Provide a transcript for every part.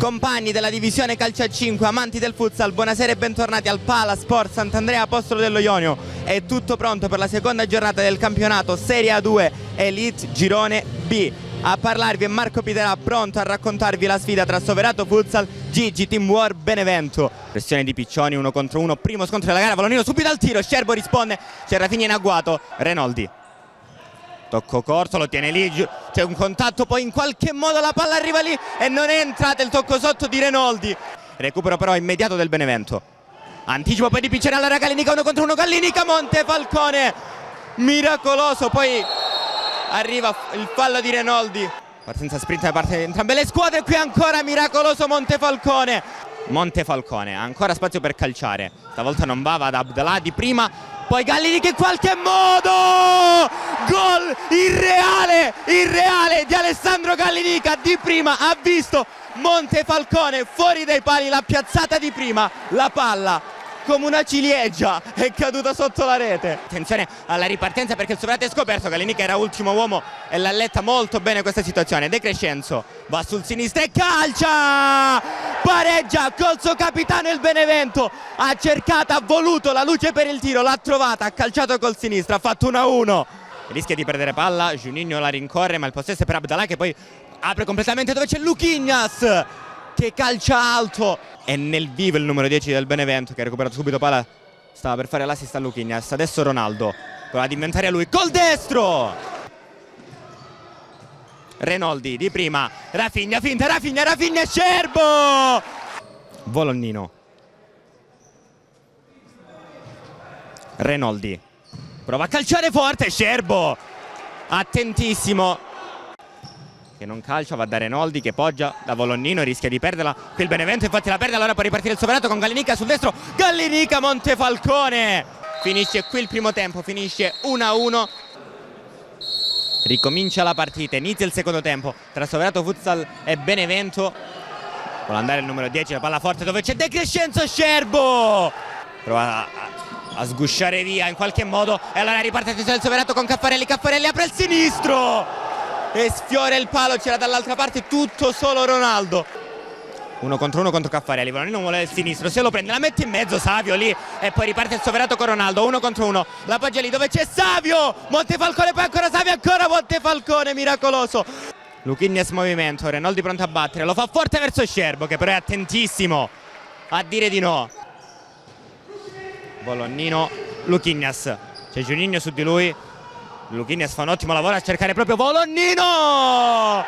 Compagni della divisione calcio a 5, amanti del futsal, buonasera e bentornati al Pala Sport Sant'Andrea Apostolo dello Ionio. È tutto pronto per la seconda giornata del campionato Serie A2 Elite Girone B. A parlarvi è Marco Piterà, pronto a raccontarvi la sfida tra Soverato Futsal Gigi Team War Benevento. Pressione di Piccioni, 1 contro 1, primo scontro della gara, Volonino subito al tiro, Scerbo risponde, c'è Rafinha in agguato, Renoldi. Tocco corto, lo tiene lì, c'è un contatto, poi in qualche modo la palla arriva lì e non è entrata il tocco sotto di Renoldi. Recupero però immediato del Benevento. Anticipo poi di Piccinella, Gallinica, 1 contro 1, Gallinica, Montefalcone, miracoloso, poi arriva il fallo di Renoldi. Partenza sprint da parte di entrambe le squadre, qui ancora miracoloso Montefalcone. Montefalcone, ancora spazio per calciare, stavolta non va, va da Abdallah di prima, poi Gallinica in qualche modo, gol irreale di Alessandro Gallinica, di prima ha visto Montefalcone fuori dai pali, la piazzata di prima, la palla come una ciliegia è caduta sotto la rete. Attenzione alla ripartenza perché il Soverato è scoperto, Gallinica era ultimo uomo e l'ha letta molto bene questa situazione. De Crescenzo va sul sinistro e calcia, pareggia col suo capitano il Benevento, ha cercato, ha voluto la luce per il tiro, l'ha trovata, ha calciato col sinistro, ha fatto 1-1. Rischia di perdere palla, Juninho la rincorre ma il possesso è per Abdallah che poi apre completamente dove c'è Luquinhas che calcia alto. E nel vivo il numero 10 del Benevento che ha recuperato subito palla, stava per fare l'assist a Luquinhas. Adesso Ronaldo prova ad inventare a lui col destro, Renoldi di prima, Rafinha finta, Rafinha Scerbo, Volonnino, Renoldi prova a calciare forte, Scerbo attentissimo che non calcia, va da Renoldi che poggia da Volonnino, rischia di perderla qui il Benevento, infatti la perde, allora può ripartire il Soverato con Gallinica sul destro, Gallinica, Montefalcone. Finisce qui il primo tempo, finisce 1-1, ricomincia la partita, inizia il secondo tempo tra Soverato Futsal e Benevento. Vuole andare il numero 10, la palla forte dove c'è De Crescenzo, Scerbo prova a sgusciare via in qualche modo e allora riparte il Soverato con Caffarelli, Caffarelli apre il sinistro e sfiora il palo, c'era dall'altra parte tutto solo Ronaldo. 1 contro 1 contro Caffarelli, Volonino non vuole il sinistro, se lo prende, la mette in mezzo Savio lì e poi riparte il Soverato con Ronaldo, 1 contro 1, la poggia lì dove c'è Savio, Montefalcone, poi ancora Savio, ancora Montefalcone, miracoloso. Luquinhas movimento, Renoldi pronto a battere, lo fa forte verso Scerbo che però è attentissimo a dire di no. Volonnino, Luquinhas, c'è Juninho su di lui, Luquinhas fa un ottimo lavoro a cercare proprio Volonnino,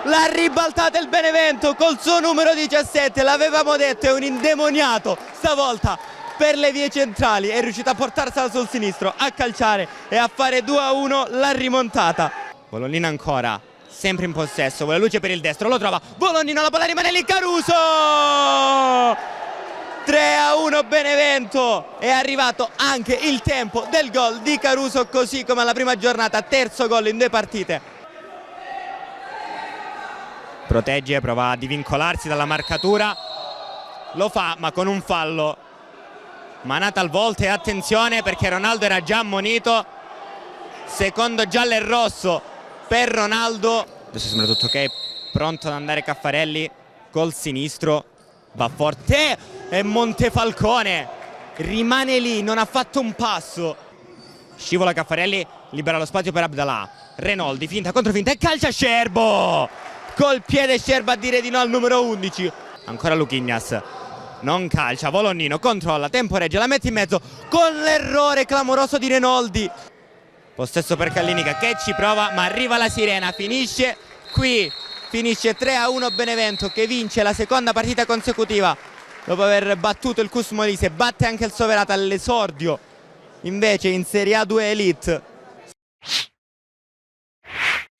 l'ha ribaltata il Benevento col suo numero 17, l'avevamo detto, è un indemoniato, stavolta per le vie centrali è riuscito a portarsela sul sinistro, a calciare e a fare 2-1 la rimontata. Volonnino ancora, sempre in possesso, vuole luce per il destro, lo trova, Volonnino, la palla rimane lì, Caruso! 3-1 Benevento, è arrivato anche il tempo del gol di Caruso, così come alla prima giornata, terzo gol in 2 partite. Protegge, prova a divincolarsi dalla marcatura, lo fa ma con un fallo, manata al volto e attenzione perché Ronaldo era già ammonito, secondo giallo e rosso per Ronaldo. Adesso sembra tutto ok, pronto ad andare Caffarelli col sinistro, va forte e Montefalcone rimane lì, non ha fatto un passo, scivola Caffarelli, libera lo spazio per Abdallah, Renoldi finta contro finta e calcia Scerbo col piede, Scerbo a dire di no al numero 11, ancora Luquinhas, non calcia, Volonnino controlla, temporeggia, la mette in mezzo con l'errore clamoroso di Renoldi, possesso per Gallinica che ci prova ma arriva la sirena, finisce qui, finisce 3-1 Benevento che vince la seconda partita consecutiva dopo aver battuto il Cus Molise, batte anche il Soverato all'esordio invece in Serie A2 Elite.